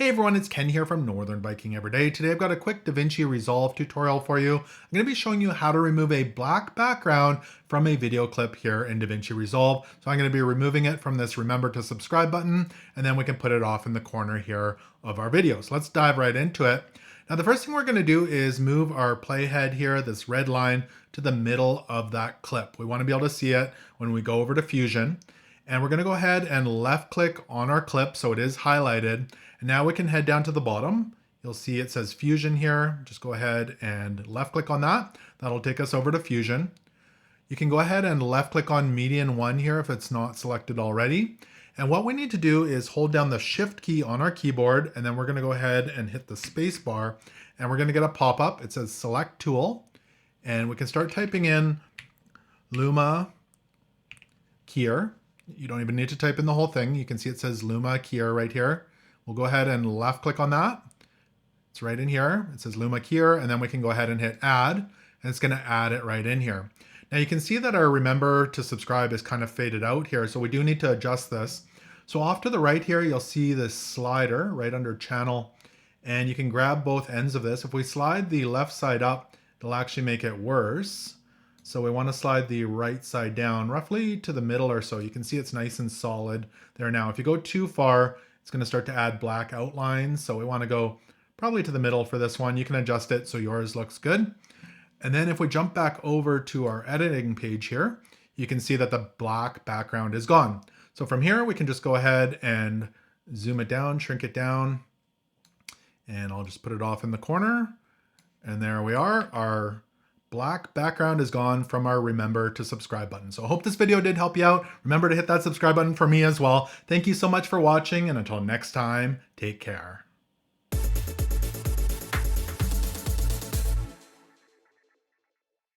Hey everyone, it's Ken here from Northern Biking Everyday. Today I've got a quick Davinci Resolve tutorial for you. I'm going to be showing you how to remove a black background from a video clip here in Davinci Resolve. So I'm going to be removing it from this remember to subscribe button, and then we can put it off in the corner here of our video. So let's dive right into it. Now the first thing we're going to do is move our playhead here, this red line, to the middle of that clip. We want to be able to see it when we go over to Fusion. And we're going to go ahead and left click on our clip so it is highlighted. And now we can head down to the bottom. You'll see it says Fusion here. Just go ahead and left click on that. That'll take us over to Fusion. You can go ahead and left click on median 1 here if it's not selected already. And what we need to do is hold down the shift key on our keyboard, and then we're going to go ahead and hit the space bar, and we're going to get a pop-up. It says select tool, and we can start typing in Luma Keyer. You don't even need to type in the whole thing. You can see it says Luma Keyer right here. We'll go ahead and left click on that. It's right in here. It says Luma Keyer, and then we can go ahead and hit add, and it's going to add it right in here. Now you can see that our remember to subscribe is kind of faded out here, so we do need to adjust this. So off to the right here, you'll see this slider right under channel, and you can grab both ends of this. If we slide the left side up, it'll actually make it worse. So we want to slide the right side down roughly to the middle or so. You can see it's nice and solid there now. If you go too far, it's going to start to add black outlines. So we want to go probably to the middle for this one. You can adjust it so yours looks good. And then if we jump back over to our editing page here, you can see that the black background is gone. So from here, we can just go ahead and zoom it down, shrink it down, and I'll just put it off in the corner. And there we are. Our black background is gone from our remember to subscribe button. So I hope this video did help you out. Remember to hit that subscribe button for me as well. Thank you so much for watching, and until next time, take care.